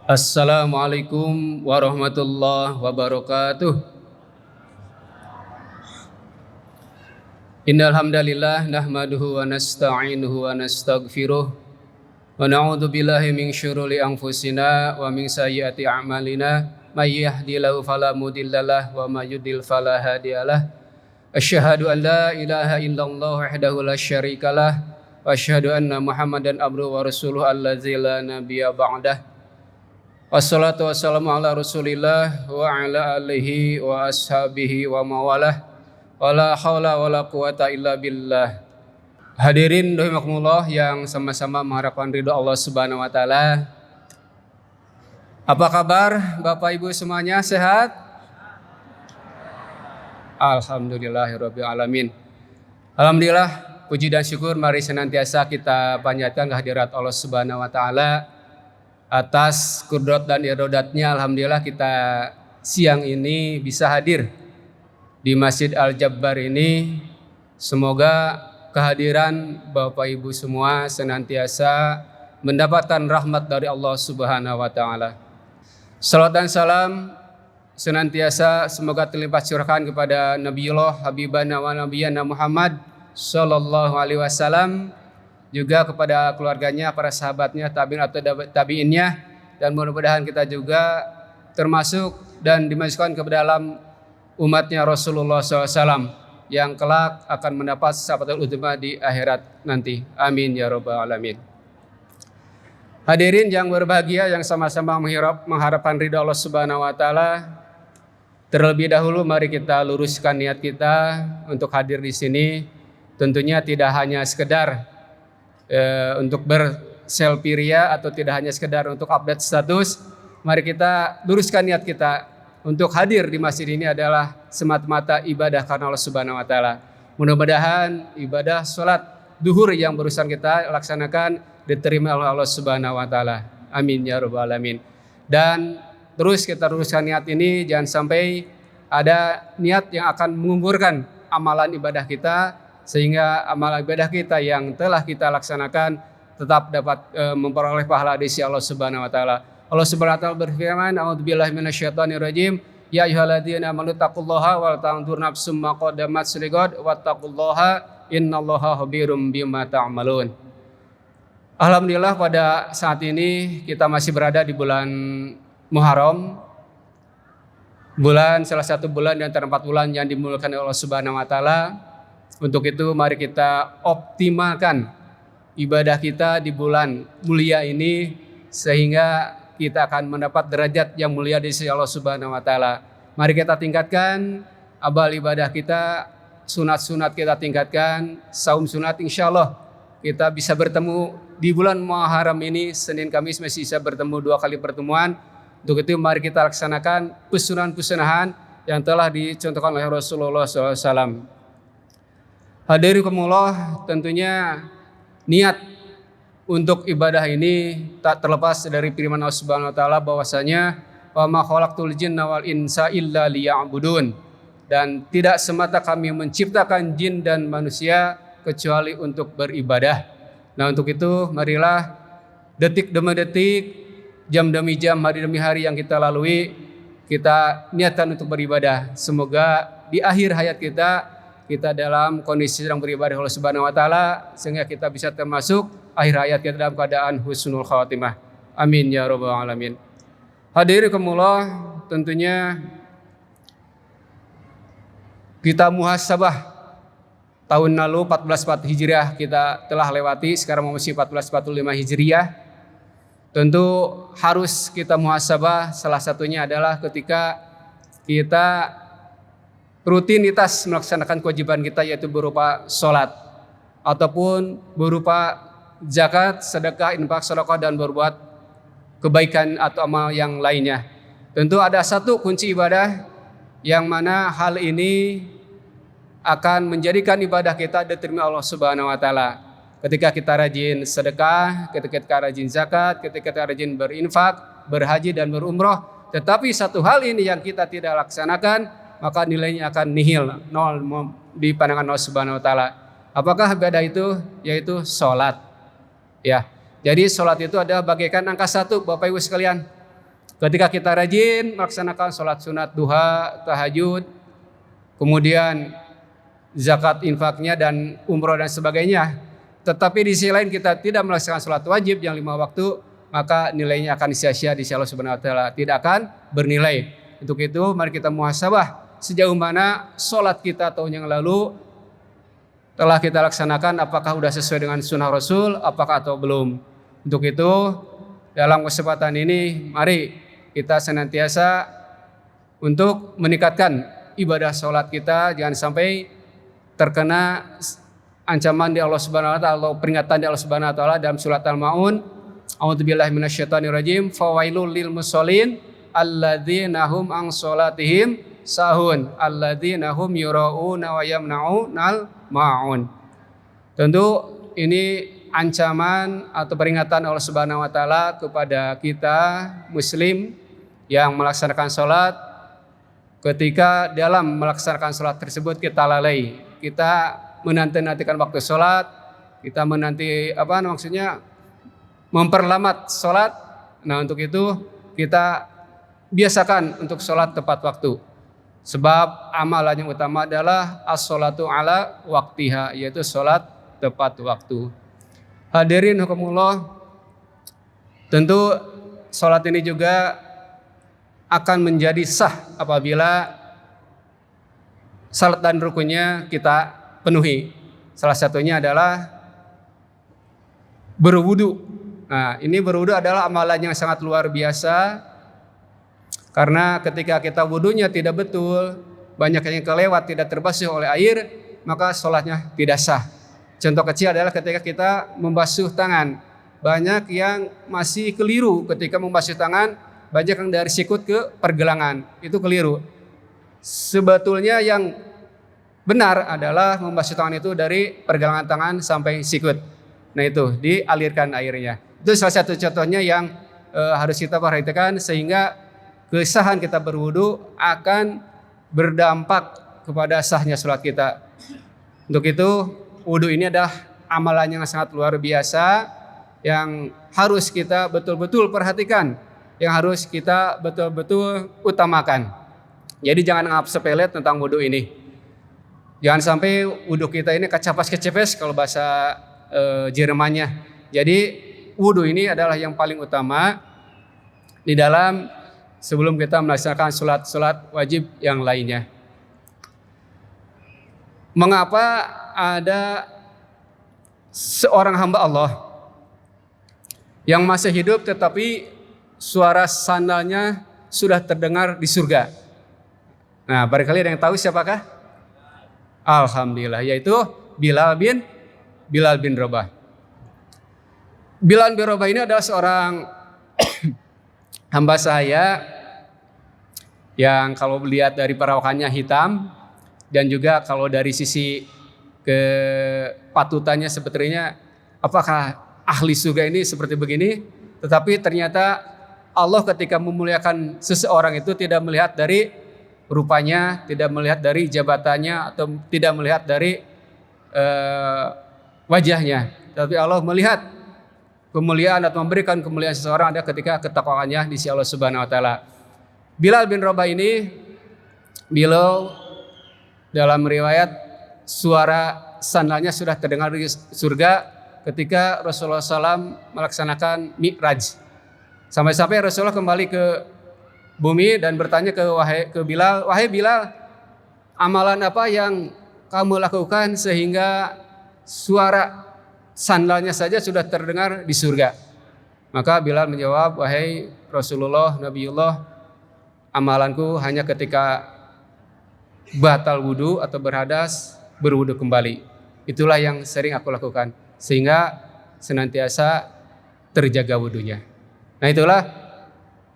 Assalamualaikum warahmatullahi wabarakatuh. Innal hamdalillah nahmaduhu wa nasta'inuhu wa nastaghfiruh wa na'udzu billahi min syururi anfusina wa min sayyiati a'malina may yahdihillahu fala mudhillalah wa may yudhlil fala hadiyalah. Asyhadu an la ilaha illallah wahdahu la syarikalah wa asyhadu anna Muhammadan abduhu wa rasuluhu allazi la nabiyya ba'dah. Wassalatu wassalamu ala rasulillah wa ala alihi wa ashabihi wa mawalah wa la hawla wa la quwata illa billah. Hadirin rahimakumullah yang sama-sama mengharapkan ridho Allah Subhanahu wa taala. Apa kabar Bapak Ibu semuanya, sehat? Alhamdulillahirabbil alamin. Alhamdulillah, puji dan syukur mari senantiasa kita panjatkan kehadirat Allah Subhanahu wa taala. Atas kudrat dan irodatnya, alhamdulillah kita siang ini bisa hadir di Masjid Al-Jabbar ini. Semoga kehadiran Bapak Ibu semua senantiasa mendapatkan rahmat dari Allah Subhanahu wa taala. Salawat dan salam senantiasa semoga terlimpah curahkan kepada Nabiullah Habibana wa Nabiyana Muhammad sallallahu alaihi wasallam, juga kepada keluarganya, para sahabatnya, tabi'in atau tabi'innya, dan mudah-mudahan kita juga termasuk dan dimasukkan ke dalam umatnya Rasulullah SAW yang kelak akan mendapat syafaat utama di akhirat nanti. Amin ya rabbal alamin. Hadirin yang berbahagia yang sama-sama mengharapkan ridha Allah Subhanahu wa taala. Terlebih dahulu mari kita luruskan niat kita untuk hadir di sini. Tentunya tidak hanya sekedar untuk berselfie ria atau tidak hanya sekedar untuk update status. Mari kita luruskan niat kita untuk hadir di masjid ini adalah semata-mata ibadah karena Allah Subhanahu wa taala. Mudah-mudahan ibadah salat duhur yang barusan kita laksanakan diterima oleh Allah Subhanahu wa taala. Amin ya rabbal alamin. Dan terus kita luruskan niat ini, jangan sampai ada niat yang akan menggugurkan amalan ibadah kita, sehingga amal ibadah kita yang telah kita laksanakan tetap dapat memperoleh pahala di sisi Allah Subhanahu wa taala. Allah Subhanahu wa taala berfirman, "A'udzubillahi minasyaitonir rajim. Ya ayyuhalladzina amanu taqullaha wal tanzur nafsum ma qaddamat lighad wattaqullaha innallaha khabirum bima ta'malun." Alhamdulillah pada saat ini kita masih berada di bulan Muharram. Salah satu bulan di antara 4 bulan yang dimuliakan oleh Allah Subhanahu wa taala. Untuk itu mari kita optimalkan ibadah kita di bulan mulia ini sehingga kita akan mendapat derajat yang mulia di sisi Allah Subhanahu wa taala. Mari kita tingkatkan amal ibadah kita, sunat-sunat kita tingkatkan, saum sunat insyaallah kita bisa bertemu di bulan Muharram ini. Senin Kamis masih bisa bertemu 2 kali pertemuan. Untuk itu mari kita laksanakan pesunahan-pesunahan yang telah dicontohkan oleh Rasulullah SAW. Hadirin tentunya niat untuk ibadah ini tak terlepas dari firman Allah Subhanahu wa taala bahwasanya wa ma khalaqtul jinna wal insa illa liya'budun, dan tidak semata kami menciptakan jin dan manusia kecuali untuk beribadah. Nah, untuk itu marilah detik demi detik, jam demi jam, hari demi hari yang kita lalui, kita niatkan untuk beribadah. Semoga di akhir hayat kita dalam kondisi sedang beribadah Allah Subhanahu wa taala, sehingga kita bisa termasuk akhir hayat kita dalam keadaan husnul khatimah. Amin ya rabbal alamin. Hadirin tentunya kita muhasabah tahun lalu 1444 Hijriah kita telah lewati, sekarang masih 1445 Hijriah. Tentu harus kita muhasabah, salah satunya adalah ketika kita rutinitas melaksanakan kewajiban kita, yaitu berupa sholat ataupun berupa zakat, sedekah, infak, sedekah, dan berbuat kebaikan atau amal yang lainnya. Tentu ada satu kunci ibadah yang mana hal ini akan menjadikan ibadah kita diterima Allah Subhanahu wa taala. Ketika kita rajin sedekah, ketika kita rajin zakat, ketika kita rajin berinfak, berhaji dan berumrah, tetapi satu hal ini yang kita tidak laksanakan, maka nilainya akan nihil, nol di pandangan Allah Subhanahu wa taala. Apakah ibadah itu? Yaitu sholat. Ya. Jadi sholat itu adalah bagaikan angka 1, Bapak Ibu sekalian. Ketika kita rajin melaksanakan sholat sunat duha, tahajud, kemudian zakat infaknya dan umroh dan sebagainya, tetapi di sisi lain kita tidak melaksanakan sholat wajib yang 5 waktu, maka nilainya akan sia-sia di sisi Allah Subhanahu wa taala, tidak akan bernilai. Untuk itu mari kita muhasabah sejauh mana sholat kita tahun yang lalu telah kita laksanakan, apakah sudah sesuai dengan sunnah Rasul, apakah atau belum. Untuk itu dalam kesempatan ini mari kita senantiasa untuk meningkatkan ibadah sholat kita, jangan sampai terkena ancaman di Allah Subhanahu wa taala atau peringatan di Allah Subhanahu wa taala dalam surat Al-Maun, a'udzubillahi minasyaitonirrajim, fawailul lil musallin alladzina hum an sholatihim sahun alladzina hum yura'una wa yamna'unal ma'un. Tentu ini ancaman atau peringatan Allah Subhanahu wa taala kepada kita muslim yang melaksanakan sholat. Ketika dalam melaksanakan sholat tersebut kita lalai, kita menanti-nantikan waktu sholat, kita memperlambat sholat. Nah, untuk itu kita biasakan untuk sholat tepat waktu. Sebab amalan yang utama adalah as-sholatu ala waktiha, yaitu sholat tepat waktu. Hadirin hukumullah, tentu sholat ini juga akan menjadi sah apabila syarat dan rukunnya kita penuhi. Salah satunya adalah berwudu. Nah, ini berwudu adalah amalan yang sangat luar biasa, karena ketika kita wudunya tidak betul, banyak yang kelewat, tidak terbasuh oleh air, maka sholatnya tidak sah. Contoh kecil adalah ketika kita membasuh tangan. Banyak yang masih keliru ketika membasuh tangan, banyak yang dari sikut ke pergelangan, itu keliru. Sebetulnya yang benar adalah membasuh tangan itu dari pergelangan tangan sampai sikut. Nah, itu dialirkan airnya. Itu salah satu contohnya yang harus kita perhatikan, sehingga kesahan kita berwudu akan berdampak kepada sahnya sholat kita. Untuk itu wudu ini adalah amalan yang sangat luar biasa yang harus kita betul-betul perhatikan, yang harus kita betul-betul utamakan. Jadi jangan anggap sepele tentang wudu ini. Jangan sampai wudu kita ini kecapas-kecepes kalau bahasa Jermannya. Jadi wudu ini adalah yang paling utama di dalam sebelum kita melaksanakan sholat wajib yang lainnya. Mengapa ada seorang hamba Allah yang masih hidup tetapi suara sandalnya sudah terdengar di surga? Nah, barangkali ada yang tahu siapakah? Alhamdulillah, yaitu Bilal bin Rabah. Bilal bin Rabah ini adalah seorang hamba sahaya yang kalau melihat dari perawakannya hitam, dan juga kalau dari sisi kepatutannya sebetulnya apakah ahli surga ini seperti begini. Tetapi ternyata Allah ketika memuliakan seseorang itu tidak melihat dari rupanya, tidak melihat dari jabatannya, atau tidak melihat dari wajahnya. Tapi Allah melihat kemuliaan atau memberikan kemuliaan seseorang ada ketika ketakwaannya di sisi Allah Subhanahu wa taala. Bilal bin Rabah ini, beliau dalam riwayat suara sandalnya sudah terdengar di surga ketika Rasulullah SAW melaksanakan Mi'raj. Sampai-sampai Rasulullah kembali ke bumi dan bertanya ke Bilal, wahai Bilal, amalan apa yang kamu lakukan sehingga suara sandalnya saja sudah terdengar di surga? Maka Bilal menjawab, wahai Rasulullah, Nabiullah, amalanku hanya ketika batal wudu atau berhadas, berwudu kembali. Itulah yang sering aku lakukan, sehingga senantiasa terjaga wudunya. Nah, itulah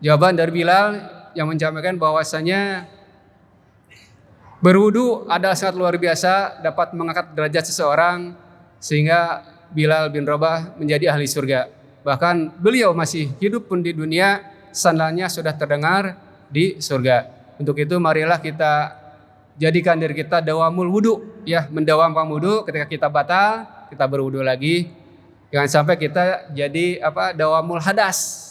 jawaban dari Bilal yang menjamin bahwasanya berwudu adalah sangat luar biasa, dapat mengangkat derajat seseorang, sehingga Bilal bin Rabah menjadi ahli surga. Bahkan beliau masih hidup pun di dunia, sandalnya sudah terdengar di surga. Untuk itu marilah kita jadikan diri kita dawamul wudu, ya, mendawamkan wudu. Ketika kita batal, kita berwudu lagi. Jangan sampai kita jadi dawamul hadas.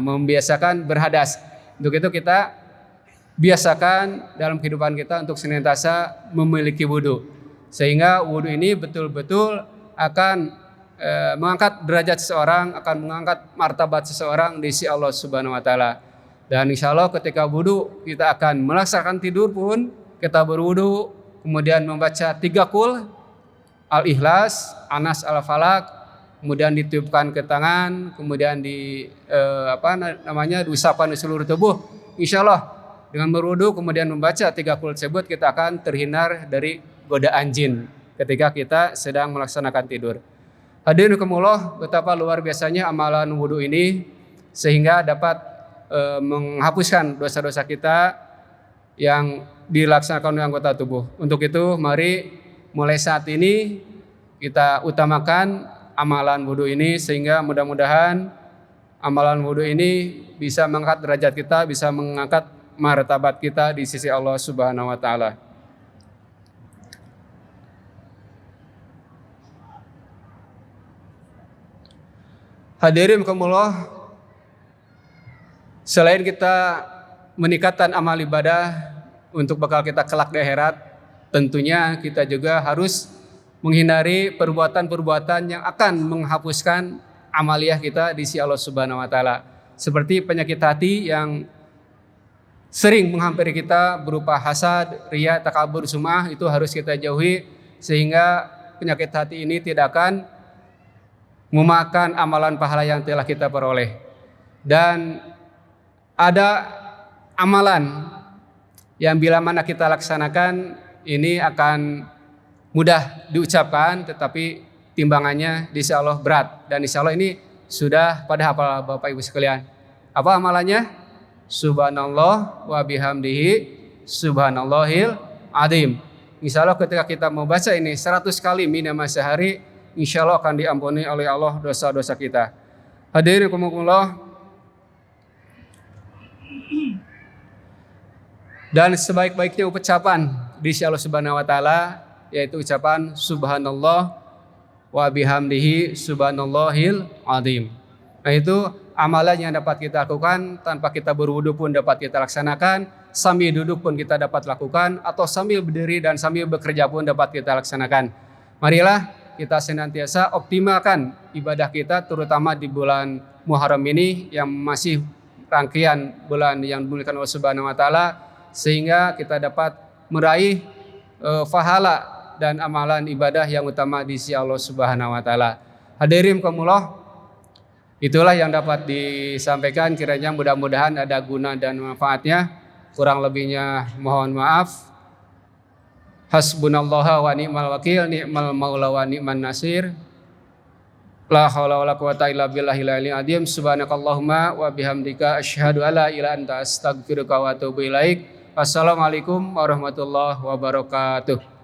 membiasakan berhadas. Untuk itu kita biasakan dalam kehidupan kita untuk senantiasa memiliki wudu, sehingga wudu ini betul-betul akan mengangkat derajat seseorang, akan mengangkat martabat seseorang di sisi Allah Subhanahu wa taala. Dan insya Allah ketika wudu kita akan melaksanakan tidur pun kita berwudu, kemudian membaca 3 qul, Al-Ikhlas, Anas, Al-Falaq, kemudian ditiupkan ke tangan, kemudian diusahakan di seluruh tubuh. Insya Allah dengan berwudu kemudian membaca 3 qul tersebut kita akan terhindar dari godaan jin ketika kita sedang melaksanakan tidur. Hadirin rahimakumullah, betapa luar biasanya amalan wudu ini sehingga dapat menghapuskan dosa-dosa kita yang dilaksanakan oleh anggota tubuh. Untuk itu mari mulai saat ini kita utamakan amalan wudu ini sehingga mudah-mudahan amalan wudu ini bisa mengangkat derajat kita, bisa mengangkat martabat kita di sisi Allah Subhanahu wa taala. Hadirin rahimakumullah, selain kita meningkatkan amal ibadah untuk bekal kita kelak di akhirat, tentunya kita juga harus menghindari perbuatan-perbuatan yang akan menghapuskan amaliyah kita di sisi Allah Subhanahu wa taala. Seperti penyakit hati yang sering menghampiri kita berupa hasad, riya, takabur, sum'ah, itu harus kita jauhi sehingga penyakit hati ini tidak akan memakan amalan pahala yang telah kita peroleh. Dan ada amalan yang bila mana kita laksanakan ini akan mudah diucapkan, tetapi timbangannya di sisi Allah berat. Dan insya Allah ini sudah pada hafal Bapak Ibu sekalian. Apa amalannya? Subhanallah wa bihamdihi subhanallahil azim. Insya Allah ketika kita membaca ini 100 kali minimal sehari, insya Allah akan diampuni oleh Allah dosa-dosa kita. Hadirin rahimakumullah, dan sebaik-baiknya ucapan di sisi Allah Subhanahu wa taala yaitu ucapan subhanallah wa bihamdihi subhanallahil azim. Nah, itu amalan yang dapat kita lakukan tanpa kita berwudu pun dapat kita laksanakan, sambil duduk pun kita dapat lakukan, atau sambil berdiri dan sambil bekerja pun dapat kita laksanakan. Marilah kita senantiasa optimalkan ibadah kita, terutama di bulan Muharram ini yang masih rangkaian bulan yang dimuliakan Allah Subhanahu wa taala, sehingga kita dapat meraih pahala dan amalan ibadah yang utama di sisi Allah Subhanahu wa taala. Hadirin rahimakumullah, itulah yang dapat disampaikan, kiranya mudah-mudahan ada guna dan manfaatnya. Kurang lebihnya mohon maaf. Hasbunallaha wa ni'mal wakil, ni'mal maula wa ni'man nasir. La haula wala quwata illa billahil aliyil azim. Subhanakallahumma wa bihamdika asyhadu alla ilaha illa anta astaghfiruka wa atubu ilaik. Wassalamualaikum warahmatullahi wabarakatuh.